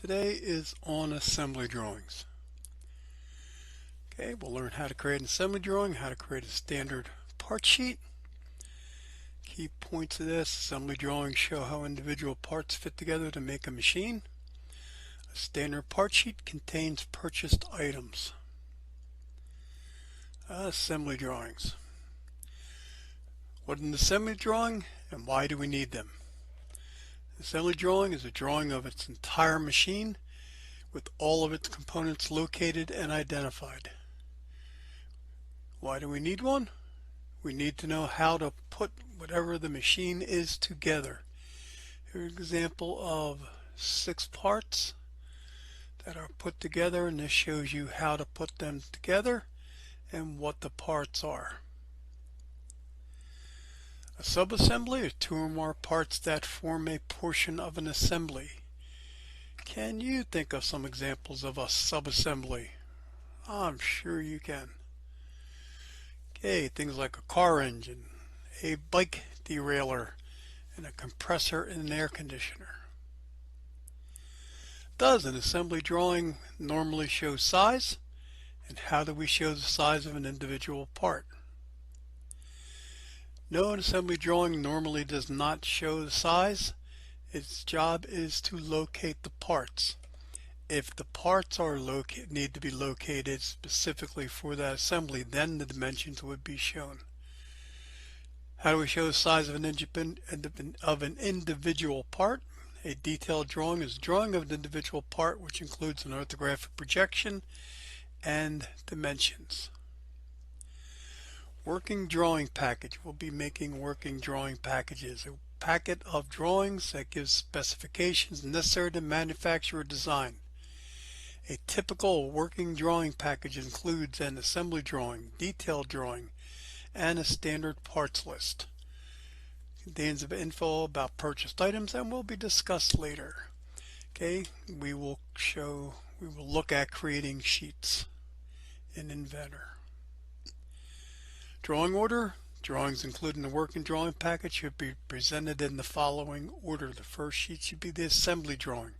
today is on assembly drawings. Okay, we'll learn how to create an assembly drawing, how to create a standard part sheet. Key points of this: assembly drawings show how individual parts fit together to make a machine. A standard part sheet contains purchased items. Assembly drawings. What is an assembly drawing and why do we need them? Assembly drawing is a drawing of its entire machine with all of its components located and identified. Why do we need one? We need to know how to put whatever the machine is together. Here's an example of 6 parts that are put together, and this shows you how to put them together and what the parts are. A subassembly is 2 or more parts that form a portion of an assembly. Can you think of some examples of a subassembly? I'm sure you can. Okay, things like a car engine, a bike derailleur, and a compressor and an air conditioner. Does an assembly drawing normally show size? And how do we show the size of an individual part? No, an assembly drawing normally does not show the size. Its job is to locate the parts. If the parts are need to be located specifically for that assembly, then the dimensions would be shown. How do we show the size of an individual part? A detailed drawing is a drawing of an individual part which includes an orthographic projection and dimensions. Working drawing package. We'll be making working drawing packages. A packet of drawings that gives specifications necessary to manufacture a design. A typical working drawing package includes an assembly drawing, detailed drawing, and a standard parts list. Contains info about purchased items and will be discussed later. Okay, we will look at creating sheets in Inventor. Drawing order. Drawings included in the working drawing package should be presented in the following order. The first sheet should be the assembly drawing.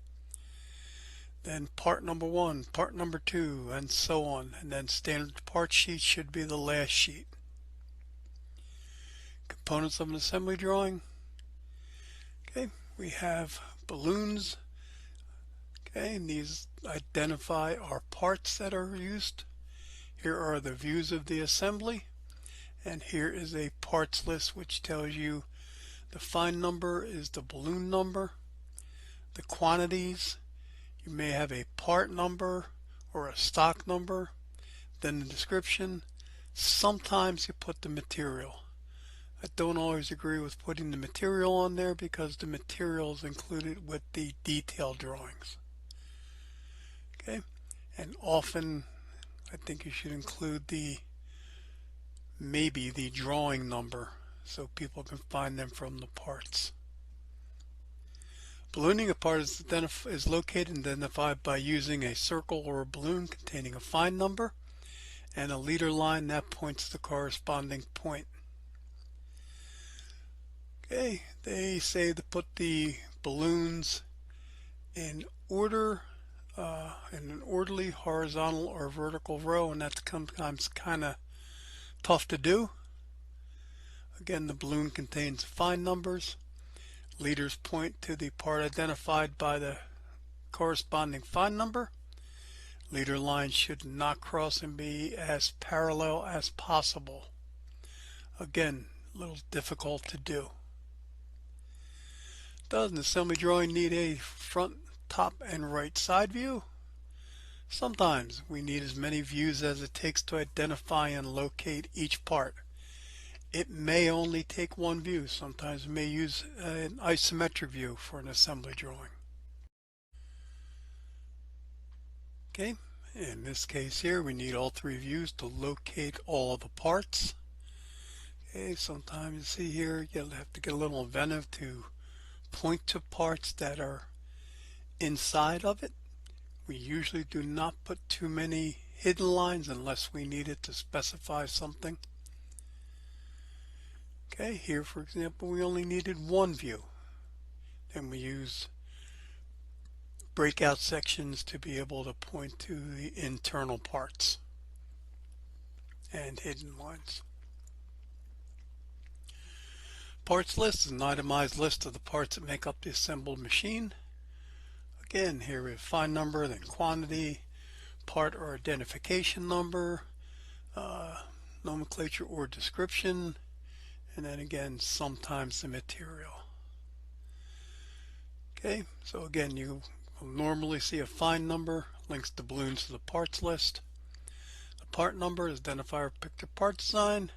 Then part number 1, part number 2, and so on. And then standard part sheet should be the last sheet. Components of an assembly drawing. Okay, we have balloons. Okay, and these identify our parts that are used. Here are the views of the assembly. And here is a parts list which tells you the find number is the balloon number, the quantities. You may have a part number or a stock number, then the description. Sometimes you put the material. I don't always agree with putting the material on there because the material is included with the detailed drawings. Okay, and often I think you should include maybe the drawing number so people can find them from the parts. Ballooning a part is located and identified by using a circle or a balloon containing a find number and a leader line that points to the corresponding point. Okay, they say to put the balloons in order, in an orderly horizontal or vertical row, and that's sometimes kind of tough to do. Again, the balloon contains find numbers. Leaders point to the part identified by the corresponding find number. Leader lines should not cross and be as parallel as possible. Again, a little difficult to do. Does an assembly drawing need a front, top, and right side view? Sometimes we need as many views as it takes to identify and locate each part. It may only take one view. Sometimes we may use an isometric view for an assembly drawing. Okay, in this case here we need all 3 views to locate all of the parts. Okay, sometimes you see here you'll have to get a little inventive to point to parts that are inside of it. We usually do not put too many hidden lines unless we need it to specify something. Okay, here for example we only needed one view. Then we use breakout sections to be able to point to the internal parts and hidden lines. Parts list is an itemized list of the parts that make up the assembled machine. Again, here we have find number, then quantity, part or identification number, nomenclature or description, and then again sometimes the material. Okay, so again you will normally see a find number, links the balloons to the parts list. The part number is identifier picture part design.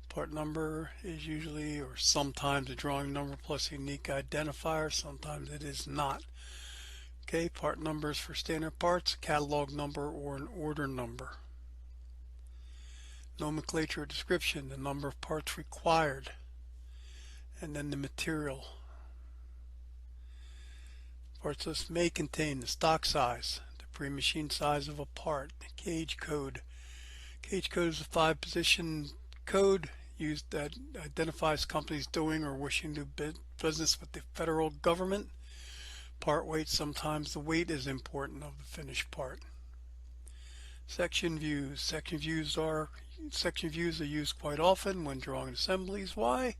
Part number is usually or sometimes a drawing number plus a unique identifier, sometimes it is not. Okay, part numbers for standard parts, catalog number or an order number. Nomenclature or description, the number of parts required, and then the material. Parts list may contain the stock size, the pre-machine size of a part, the gauge code. Gauge code is a 5-position code used that identifies companies doing or wishing to do business with the federal government. Part weight, sometimes the weight is important of the finished part. Section views. Section views are used quite often when drawing assemblies. Why?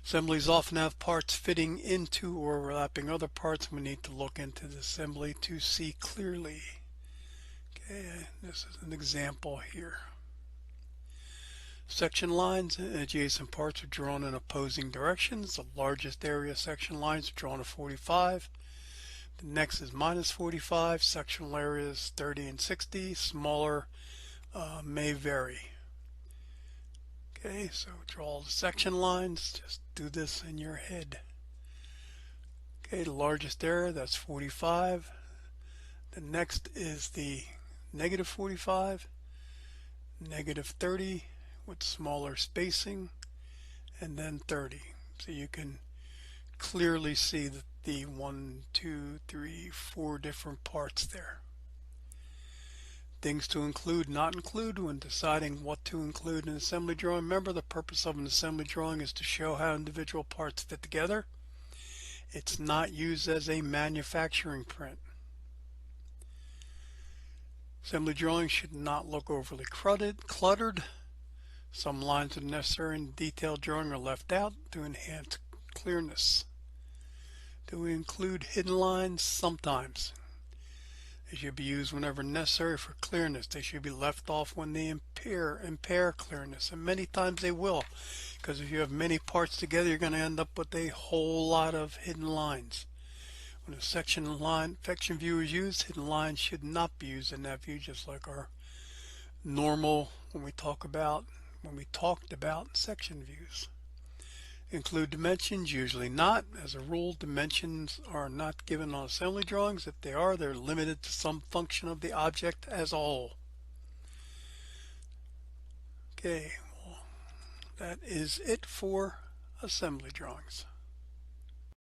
Assemblies often have parts fitting into or overlapping other parts. We need to look into the assembly to see clearly. Okay, this is an example here. Section lines and adjacent parts are drawn in opposing directions. The largest area section lines are drawn at 45. The next is minus 45. Sectional areas 30 and 60. Smaller may vary. Okay, so draw the section lines. Just do this in your head. Okay, the largest area, that's 45. The next is the negative 45, negative 30 with smaller spacing, and then 30. So you can clearly see the 1, 2, 3, 4 different parts there. Things to include, not include when deciding what to include in an assembly drawing. Remember, the purpose of an assembly drawing is to show how individual parts fit together. It's not used as a manufacturing print. Assembly drawings should not look overly cluttered. Some lines that are necessary in detailed drawing are left out to enhance clearness. Do we include hidden lines? Sometimes. They should be used whenever necessary for clearness. They should be left off when they impair clearness, and many times they will, because if you have many parts together, you're going to end up with a whole lot of hidden lines. When a section view is used, hidden lines should not be used in that view, just like our normal when we talked about section views. Include dimensions? Usually not. As a rule, dimensions are not given on assembly drawings. If they are, they're limited to some function of the object as a whole. Okay, well, that is it for assembly drawings.